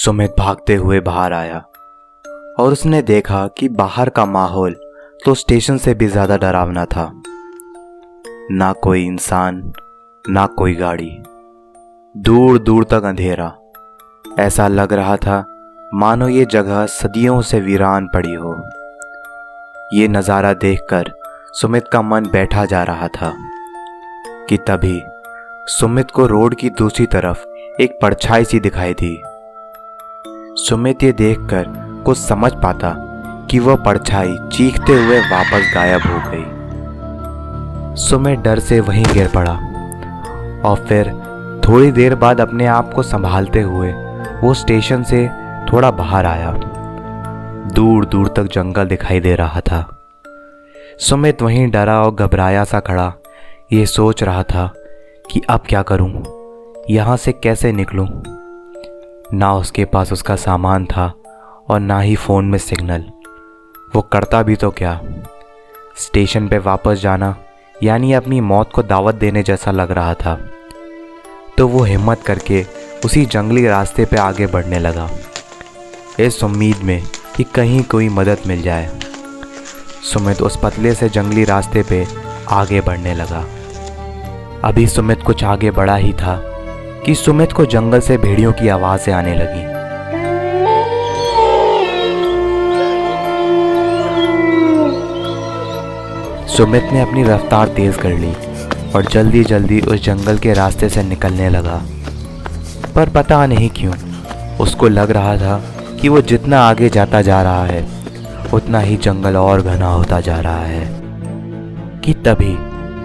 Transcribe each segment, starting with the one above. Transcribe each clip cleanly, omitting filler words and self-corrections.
सुमित भागते हुए बाहर आया और उसने देखा कि बाहर का माहौल तो स्टेशन से भी ज़्यादा डरावना था। ना कोई इंसान, ना कोई गाड़ी, दूर दूर तक अंधेरा। ऐसा लग रहा था मानो ये जगह सदियों से वीरान पड़ी हो। ये नज़ारा देखकर सुमित का मन बैठा जा रहा था कि तभी सुमित को रोड की दूसरी तरफ एक परछाई सी दिखाई दी। सुमित ये देखकर कुछ समझ पाता कि वह परछाई चीखते हुए वापस गायब हो गई। सुमित डर से वहीं गिर पड़ा और फिर थोड़ी देर बाद अपने आप को संभालते हुए वो स्टेशन से थोड़ा बाहर आया। दूर दूर तक जंगल दिखाई दे रहा था। सुमित वहीं डरा और घबराया सा खड़ा ये सोच रहा था कि अब क्या करूं, यहाँ से कैसे निकलूं। ना उसके पास उसका सामान था और ना ही फ़ोन में सिग्नल। वो करता भी तो क्या। स्टेशन पे वापस जाना यानी अपनी मौत को दावत देने जैसा लग रहा था। तो वो हिम्मत करके उसी जंगली रास्ते पे आगे बढ़ने लगा, इस उम्मीद में कि कहीं कोई मदद मिल जाए। सुमित उस पतले से जंगली रास्ते पे आगे बढ़ने लगा। अभी सुमित कुछ आगे बढ़ा ही था कि सुमित को जंगल से भेड़ियों की आवाज़ें आने लगी। सुमित ने अपनी रफ्तार तेज़ कर ली और जल्दी जल्दी उस जंगल के रास्ते से निकलने लगा। पर पता नहीं क्यों उसको लग रहा था कि वो जितना आगे जाता जा रहा है उतना ही जंगल और घना होता जा रहा है कि तभी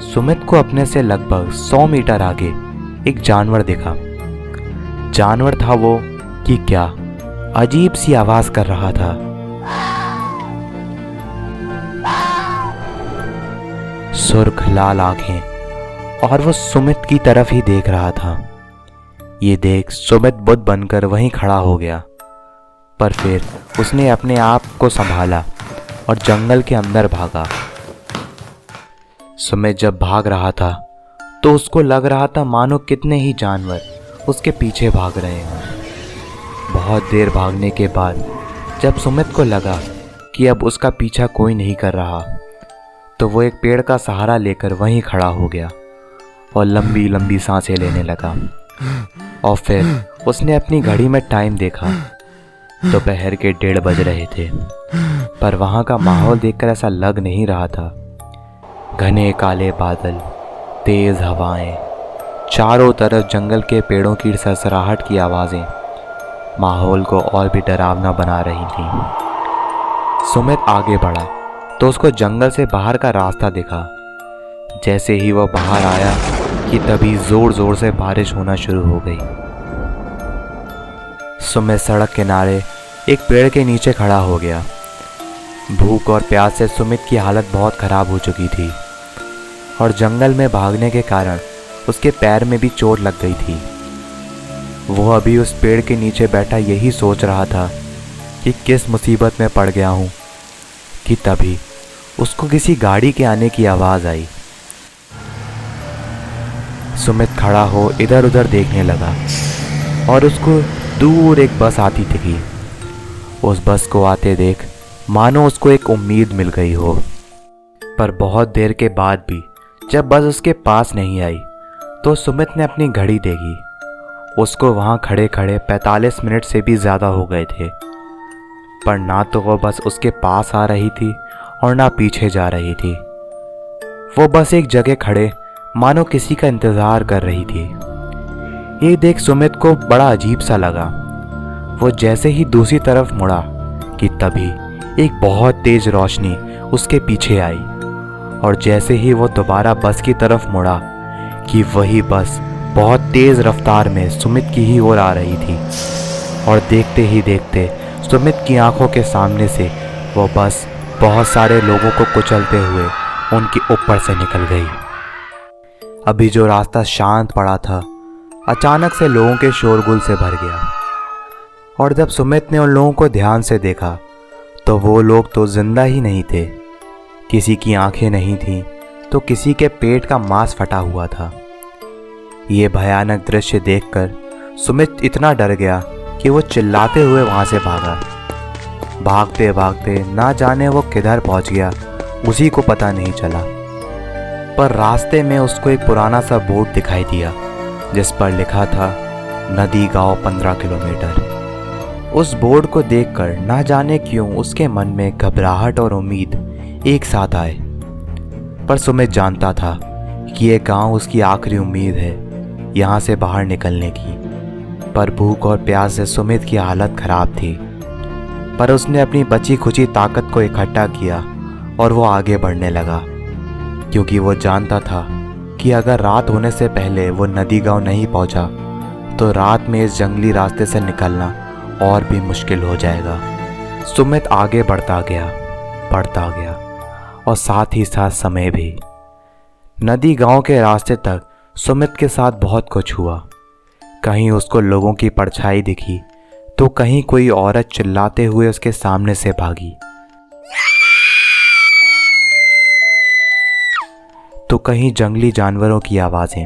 सुमित को अपने से लगभग 100 मीटर आगे एक जानवर दिखा। जानवर था वो कि क्या अजीब सी आवाज कर रहा था। सुर्ख लाल आंखें और वो सुमित की तरफ ही देख रहा था। ये देख सुमित बुद्ध बनकर वहीं खड़ा हो गया, पर फिर उसने अपने आप को संभाला और जंगल के अंदर भागा। सुमित जब भाग रहा था तो उसको लग रहा था मानो कितने ही जानवर उसके पीछे भाग रहे हों। बहुत देर भागने के बाद जब सुमित को लगा कि अब उसका पीछा कोई नहीं कर रहा तो वो एक पेड़ का सहारा लेकर वहीं खड़ा हो गया और लंबी लंबी सांसें लेने लगा। और फिर उसने अपनी घड़ी में टाइम देखा। दोपहर के 1:30 बज रहे थे, पर वहाँ का माहौल देखकर ऐसा लग नहीं रहा था। घने काले बादल, तेज हवाएं, चारों तरफ जंगल के पेड़ों की सरसराहट की आवाज़ें माहौल को और भी डरावना बना रही थीं। सुमित आगे बढ़ा तो उसको जंगल से बाहर का रास्ता दिखा। जैसे ही वह बाहर आया कि तभी ज़ोर ज़ोर से बारिश होना शुरू हो गई। सुमित सड़क किनारे एक पेड़ के नीचे खड़ा हो गया। भूख और प्यास से सुमित की हालत बहुत ख़राब हो चुकी थी और जंगल में भागने के कारण उसके पैर में भी चोट लग गई थी। वो अभी उस पेड़ के नीचे बैठा यही सोच रहा था कि किस मुसीबत में पड़ गया हूँ कि तभी उसको किसी गाड़ी के आने की आवाज़ आई। सुमित खड़ा हो इधर उधर देखने लगा और उसको दूर एक बस आती दिखी। उस बस को आते देख मानो उसको एक उम्मीद मिल गई हो। पर बहुत देर के बाद भी जब बस उसके पास नहीं आई तो सुमित ने अपनी घड़ी देखी। उसको वहाँ खड़े खड़े 45 मिनट से भी ज़्यादा हो गए थे, पर ना तो वो बस उसके पास आ रही थी और ना पीछे जा रही थी। वो बस एक जगह खड़े मानो किसी का इंतज़ार कर रही थी। ये देख सुमित को बड़ा अजीब सा लगा। वो जैसे ही दूसरी तरफ मुड़ा कि तभी एक बहुत तेज रोशनी उसके पीछे आई और जैसे ही वो दोबारा बस की तरफ मुड़ा कि वही बस बहुत तेज़ रफ्तार में सुमित की ही ओर आ रही थी। और देखते ही देखते सुमित की आंखों के सामने से वो बस बहुत सारे लोगों को कुचलते हुए उनके ऊपर से निकल गई। अभी जो रास्ता शांत पड़ा था अचानक से लोगों के शोरगुल से भर गया। और जब सुमित ने उन लोगों को ध्यान से देखा तो वो लोग तो जिंदा ही नहीं थे। किसी की आंखें नहीं थीं तो किसी के पेट का मांस फटा हुआ था। ये भयानक दृश्य देखकर सुमित इतना डर गया कि वो चिल्लाते हुए वहाँ से भागा। भागते भागते ना जाने वो किधर पहुँच गया उसी को पता नहीं चला। पर रास्ते में उसको एक पुराना सा बोर्ड दिखाई दिया जिस पर लिखा था नदी गांव 15 किलोमीटर। उस बोर्ड को देखकर ना जाने क्यों उसके मन में घबराहट और उम्मीद एक साथ आए। पर सुमित जानता था कि ये गांव उसकी आखिरी उम्मीद है यहाँ से बाहर निकलने की। पर भूख और प्यास से सुमित की हालत खराब थी। पर उसने अपनी बची खुची ताकत को इकट्ठा किया और वो आगे बढ़ने लगा, क्योंकि वो जानता था कि अगर रात होने से पहले वो नदी गांव नहीं पहुंचा तो रात में इस जंगली रास्ते से निकलना और भी मुश्किल हो जाएगा। सुमित आगे बढ़ता गया और साथ ही साथ समय भी। नदी गांव के रास्ते तक सुमित के साथ बहुत कुछ हुआ। कहीं उसको लोगों की परछाई दिखी तो कहीं कोई औरत चिल्लाते हुए उसके सामने से भागी, तो कहीं जंगली जानवरों की आवाजें।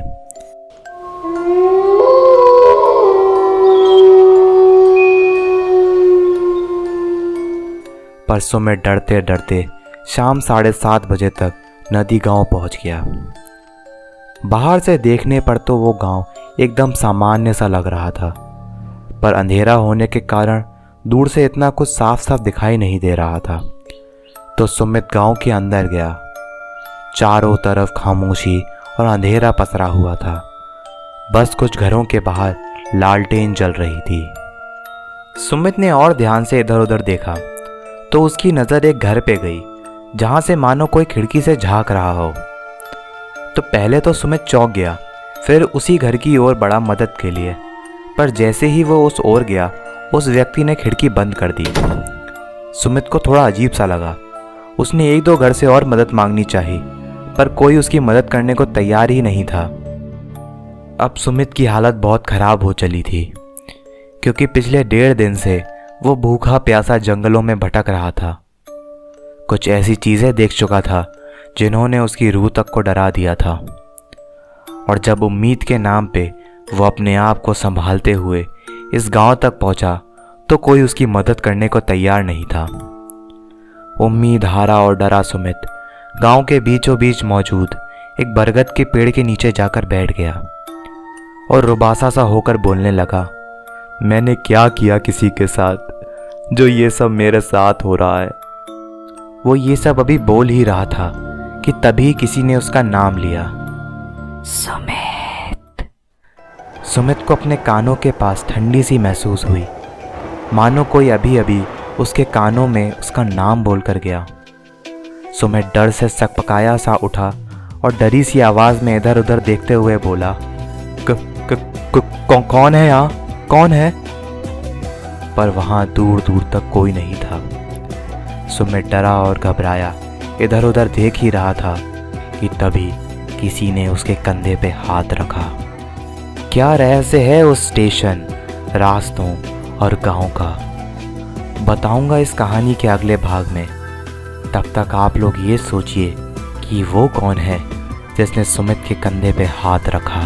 पर सुमित डरते डरते शाम 7:30 बजे तक नदी गांव पहुंच गया। बाहर से देखने पर तो वो गांव एकदम सामान्य सा लग रहा था, पर अंधेरा होने के कारण दूर से इतना कुछ साफ साफ दिखाई नहीं दे रहा था। तो सुमित गांव के अंदर गया। चारों तरफ खामोशी और अंधेरा पसरा हुआ था। बस कुछ घरों के बाहर लालटेन जल रही थी। सुमित ने और ध्यान से इधर उधर देखा तो उसकी नज़र एक घर पे गई जहां से मानो कोई खिड़की से झांक रहा हो। तो पहले तो सुमित चौंक गया, फिर उसी घर की ओर बढ़ा मदद के लिए। पर जैसे ही वो उस ओर गया उस व्यक्ति ने खिड़की बंद कर दी। सुमित को थोड़ा अजीब सा लगा। उसने 1-2 घर से और मदद मांगनी चाहिए, पर कोई उसकी मदद करने को तैयार ही नहीं था। अब सुमित की हालत बहुत ख़राब हो चली थी, क्योंकि पिछले 1.5 दिन से वो भूखा प्यासा जंगलों में भटक रहा था। कुछ ऐसी चीज़ें देख चुका था जिन्होंने उसकी रूह तक को डरा दिया था। और जब उम्मीद के नाम पे वो अपने आप को संभालते हुए इस गांव तक पहुंचा तो कोई उसकी मदद करने को तैयार नहीं था। उम्मीद हारा और डरा सुमित गांव के बीचों बीच मौजूद एक बरगद के पेड़ के नीचे जाकर बैठ गया और रुबासा सा होकर बोलने लगा, मैंने क्या किया किसी के साथ जो ये सब मेरे साथ हो रहा है। वो ये सब अभी बोल ही रहा था कि तभी किसी ने उसका नाम लिया, सुमित। सुमित को अपने कानों के पास ठंडी सी महसूस हुई, मानो कोई अभी अभी उसके कानों में उसका नाम बोलकर गया। सुमित डर से सकपकाया सा उठा और डरी सी आवाज़ में इधर उधर देखते हुए बोला, कौन है यहाँ, कौन है? पर वहाँ दूर दूर तक कोई नहीं था। सुमित डरा और घबराया इधर उधर देख ही रहा था कि तभी किसी ने उसके कंधे पे हाथ रखा। क्या रहस्य है उस स्टेशन, रास्तों और गांव का, बताऊंगा इस कहानी के अगले भाग में। तब तक आप लोग ये सोचिए कि वो कौन है जिसने सुमित के कंधे पे हाथ रखा।